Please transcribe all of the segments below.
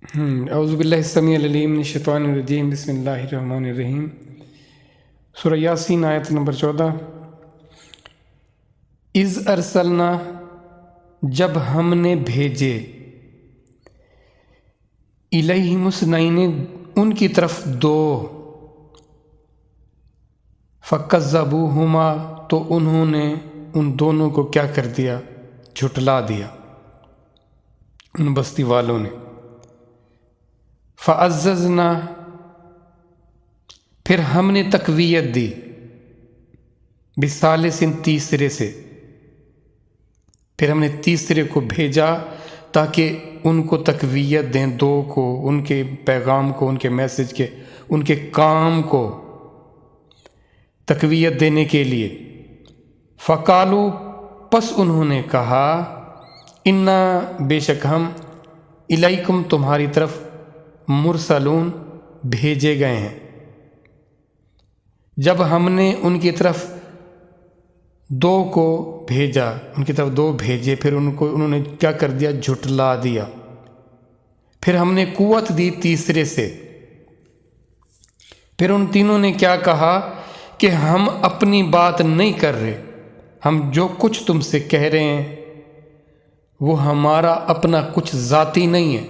اعوذ باللہ السمیع العلیم من الشیطان الرجیم بسم اللہ الرحمن الرحیم۔ سورہ یاسین آیت نمبر 14۔ اذ ارسلنا، جب ہم نے بھیجے، الیہم اثنین، ان کی طرف دو، فکذبوہما، تو انہوں نے ان دونوں کو کیا کر دیا؟ جھٹلا دیا، ان بستی والوں نے۔ فعززنا، پھر ہم نے تقویت دی، بثالث، تیسرے سے، پھر ہم نے تیسرے کو بھیجا تاکہ ان کو تقویت دیں، دو کو، ان کے پیغام کو، ان کے میسج کے، ان کے کام کو تقویت دینے کے لیے۔ فقالو، پس انہوں نے کہا، انا، بے شک ہم، الیکم، تمہاری طرف، مرسلون، بھیجے گئے ہیں۔ جب ہم نے ان کی طرف دو کو بھیجا، ان کی طرف دو بھیجے، پھر انہوں نے کیا کر دیا؟ جھٹلا دیا۔ پھر ہم نے قوت دی تیسرے سے، پھر ان تینوں نے کیا کہا کہ ہم اپنی بات نہیں کر رہے، ہم جو کچھ تم سے کہہ رہے ہیں وہ ہمارا اپنا کچھ ذاتی نہیں ہے،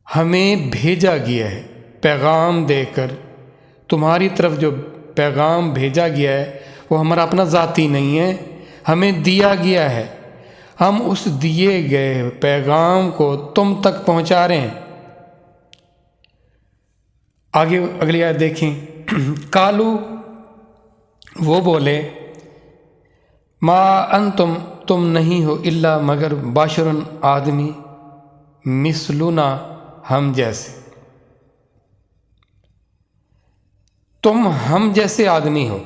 ہمیں بھیجا گیا ہے پیغام دے کر، تمہاری طرف جو پیغام بھیجا گیا ہے وہ ہمارا اپنا ذاتی نہیں ہے، ہمیں دیا گیا ہے، ہم اس دیے گئے پیغام کو تم تک پہنچا رہے ہیں۔ آگے اگلی آیت دیکھیں۔ کالو، وہ بولے، ما انتم، تم نہیں ہو، الا، مگر، باشرن، آدمی، مثلنا، ہم جیسے، تم ہم جیسے آدمی ہو۔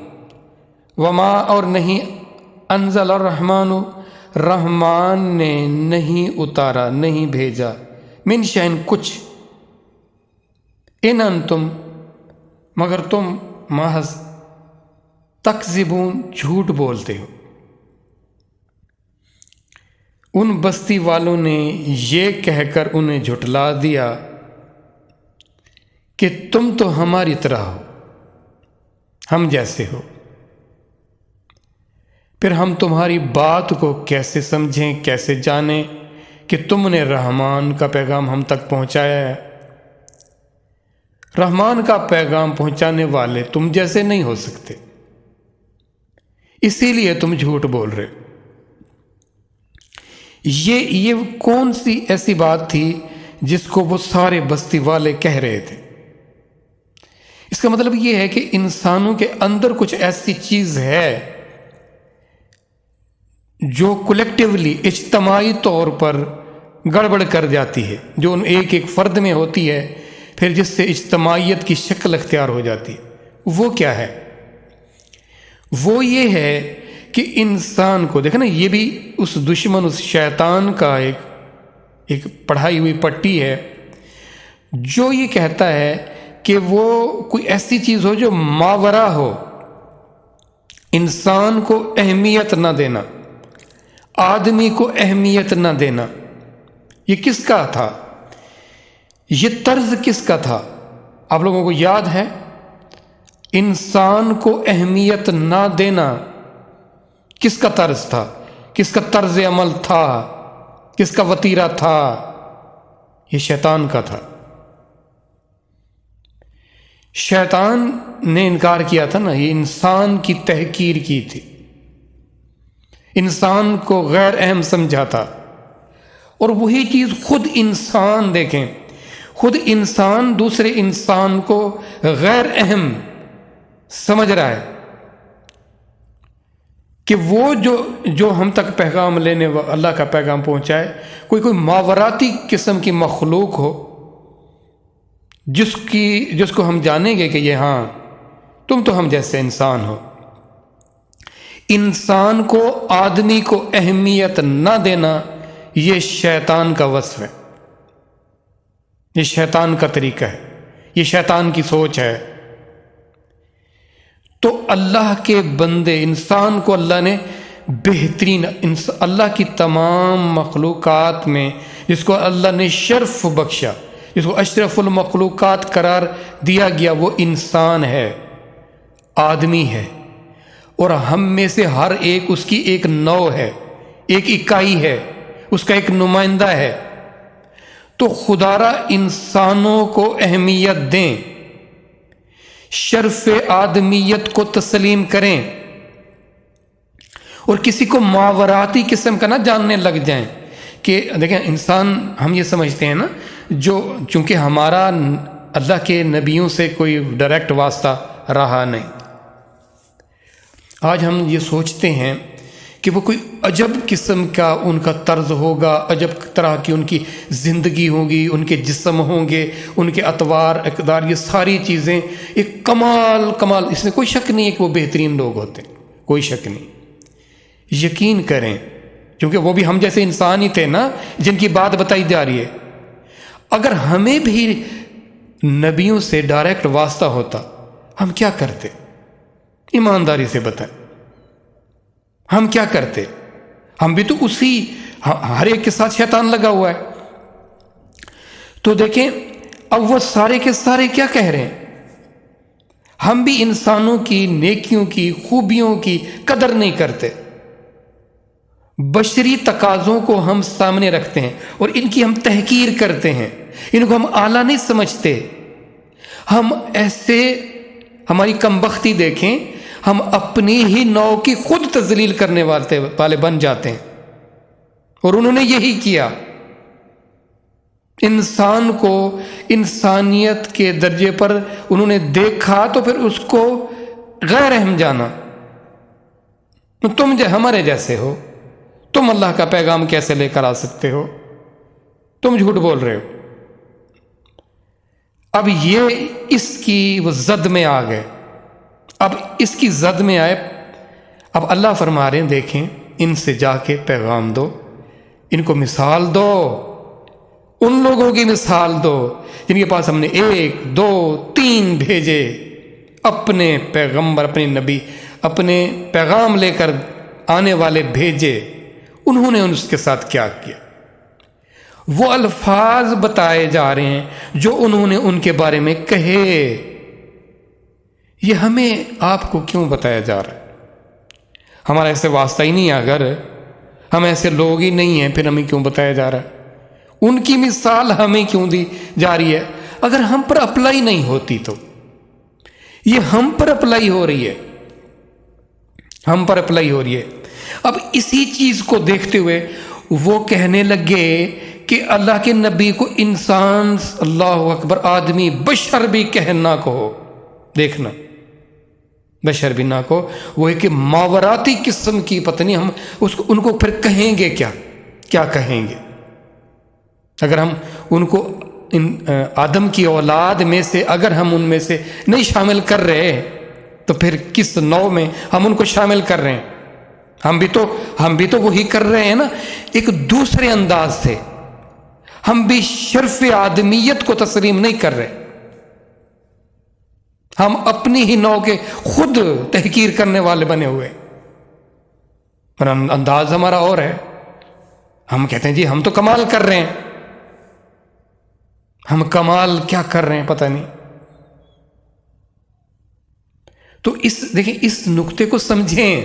وما، اور نہیں، انزل الرحمن، رحمان نے نہیں اتارا، نہیں بھیجا، من شین، کچھ، ان انتم، مگر تم، محض، تکذبون، جھوٹ بولتے ہو۔ ان بستی والوں نے یہ کہہ کر انہیں جھٹلا دیا کہ تم تو ہماری طرح ہو، ہم جیسے ہو، پھر ہم تمہاری بات کو کیسے سمجھیں، کیسے جانیں کہ تم نے رحمان کا پیغام ہم تک پہنچایا ہے؟ رحمان کا پیغام پہنچانے والے تم جیسے نہیں ہو سکتے، اسی لیے تم جھوٹ بول رہے۔ یہ کون سی ایسی بات تھی جس کو وہ سارے بستی والے کہہ رہے تھے؟ اس کا مطلب یہ ہے کہ انسانوں کے اندر کچھ ایسی چیز ہے جو کلیکٹیولی، اجتماعی طور پر گڑبڑ کر جاتی ہے، جو ان ایک ایک فرد میں ہوتی ہے، پھر جس سے اجتماعیت کی شکل اختیار ہو جاتی ہے۔ وہ کیا ہے؟ وہ یہ ہے کہ انسان کو دیکھنا، یہ بھی اس دشمن، اس شیطان کا ایک پڑھائی ہوئی پٹی ہے، جو یہ کہتا ہے کہ وہ کوئی ایسی چیز ہو جو ماورا ہو، انسان کو اہمیت نہ دینا، آدمی کو اہمیت نہ دینا۔ یہ کس کا تھا؟ یہ طرز کس کا تھا؟ آپ لوگوں کو یاد ہے؟ انسان کو اہمیت نہ دینا کس کا طرز تھا؟ کس کا طرز عمل تھا؟ کس کا وتیرہ تھا؟ یہ شیطان کا تھا۔ شیطان نے انکار کیا تھا نا، یہ انسان کی تحقیر کی تھی، انسان کو غیر اہم سمجھا تھا۔ اور وہی چیز خود انسان، دیکھیں، خود انسان دوسرے انسان کو غیر اہم سمجھ رہا ہے کہ وہ جو ہم تک پیغام لینے، اللہ کا پیغام پہنچائے، کوئی ماوراتی قسم کی مخلوق ہو، جس کو ہم جانیں گے کہ یہ، ہاں، تم تو ہم جیسے انسان ہو۔ انسان کو، آدمی کو اہمیت نہ دینا، یہ شیطان کا وصف ہے، یہ شیطان کا طریقہ ہے، یہ شیطان کی سوچ ہے۔ تو اللہ کے بندے، انسان کو اللہ نے بہترین، اللہ کی تمام مخلوقات میں جس کو اللہ نے شرف بخشا، جس کو اشرف المخلوقات قرار دیا گیا، وہ انسان ہے، آدمی ہے، اور ہم میں سے ہر ایک اس کی ایک نوع ہے، ایک اکائی ہے، اس کا ایک نمائندہ ہے۔ تو خدا را انسانوں کو اہمیت دیں، شرف آدمیت کو تسلیم کریں، اور کسی کو ماوراتی قسم کا نہ جاننے لگ جائیں کہ دیکھیں انسان، ہم یہ سمجھتے ہیں نا، چونکہ ہمارا اللہ کے نبیوں سے کوئی ڈائریکٹ واسطہ رہا نہیں، آج ہم یہ سوچتے ہیں کہ وہ کوئی عجب قسم کا ان کا طرز ہوگا، عجب طرح کی ان کی زندگی ہوگی، ان کے جسم ہوں گے، ان کے اطوار اقدار، یہ ساری چیزیں ایک کمال، اس میں کوئی شک نہیں ہے کہ وہ بہترین لوگ ہوتے ہیں، کوئی شک نہیں۔ یقین کریں، کیونکہ وہ بھی ہم جیسے انسان ہی تھے نا جن کی بات بتائی جا رہی ہے۔ اگر ہمیں بھی نبیوں سے ڈائریکٹ واسطہ ہوتا، ہم کیا کرتے؟ ایمانداری سے بتائیں، ہم کیا کرتے؟ ہم بھی تو ہر ایک کے ساتھ شیطان لگا ہوا ہے۔ تو دیکھیں اب وہ سارے کے سارے کیا کہہ رہے ہیں؟ ہم بھی انسانوں کی نیکیوں کی خوبیوں کی قدر نہیں کرتے، بشری تقاضوں کو ہم سامنے رکھتے ہیں اور ان کی ہم تحقیر کرتے ہیں، ان کو ہم اعلیٰ نہیں سمجھتے۔ ہم ایسے، ہماری کمبختی دیکھیں، ہم اپنی ہی نوع کی خود تذلیل کرنے والے بن جاتے ہیں، اور انہوں نے یہی کیا۔ انسان کو انسانیت کے درجے پر انہوں نے دیکھا تو پھر اس کو غیر اہم جانا۔ تم ہمارے جیسے ہو، تم اللہ کا پیغام کیسے لے کر آ سکتے ہو؟ تم جھوٹ بول رہے ہو۔ اب یہ اس کی وہ زد میں آ گئے، اب اس کی زد میں آئے۔ اب اللہ فرما رہے ہیں دیکھیں ان سے جا کے پیغام دو، ان کو مثال دو، ان لوگوں کی مثال دو جن کے پاس ہم نے 1 2 3 بھیجے، اپنے پیغمبر، اپنے نبی، اپنے پیغام لے کر آنے والے بھیجے، انہوں نے اس کے ساتھ کیا کیا؟ وہ الفاظ بتائے جا رہے ہیں جو انہوں نے ان کے بارے میں کہے۔ یہ ہمیں آپ کو کیوں بتایا جا رہا ہے؟ ہمارا ایسے واسطہ ہی نہیں ہے، اگر ہم ایسے لوگ ہی نہیں ہیں پھر ہمیں کیوں بتایا جا رہا ہے؟ ان کی مثال ہمیں کیوں دی جا رہی ہے؟ اگر ہم پر اپلائی نہیں ہوتی تو یہ ہم پر اپلائی ہو رہی ہے، ہم پر اپلائی ہو رہی ہے۔ اب اسی چیز کو دیکھتے ہوئے وہ کہنے لگے کہ اللہ کے نبی کو انسان، اللہ اکبر، آدمی، بشر بھی کہنا کہو۔ دیکھنا، بشر بھی نہ کو، وہ ایک ماوراتی قسم کی، پتہ نہیں ہم ان کو پھر کہیں گے کیا کہیں گے؟ اگر ہم ان کو آدم کی اولاد میں سے اگر ہم ان میں سے نہیں شامل کر رہے تو پھر کس نوع میں ہم ان کو شامل کر رہے ہیں؟ ہم بھی تو وہی کر رہے ہیں نا، ایک دوسرے انداز سے۔ ہم بھی شرف آدمیت کو تسلیم نہیں کر رہے، ہم اپنی ہی نوع کے خود تحقیر کرنے والے بنے ہوئے، پر انداز ہمارا اور ہے۔ ہم کہتے ہیں جی ہم تو کمال کر رہے ہیں، ہم کمال کیا کر رہے ہیں پتہ نہیں۔ تو دیکھیں اس نقطے کو سمجھیں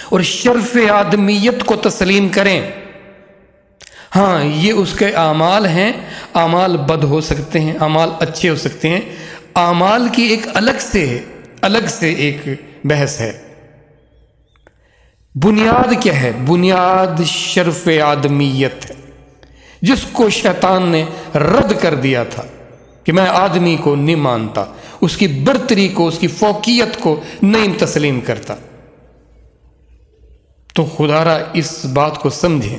اور شرف آدمیت کو تسلیم کریں۔ ہاں یہ اس کے اعمال ہیں، اعمال بد ہو سکتے ہیں، اعمال اچھے ہو سکتے ہیں، اعمال کی ایک الگ سے ایک بحث ہے۔ بنیاد کیا ہے؟ بنیاد شرف آدمیت ہے، جس کو شیطان نے رد کر دیا تھا کہ میں آدمی کو نہیں مانتا، اس کی برتری کو، اس کی فوقیت کو نہیں تسلیم کرتا۔ تو خدا را اس بات کو سمجھیں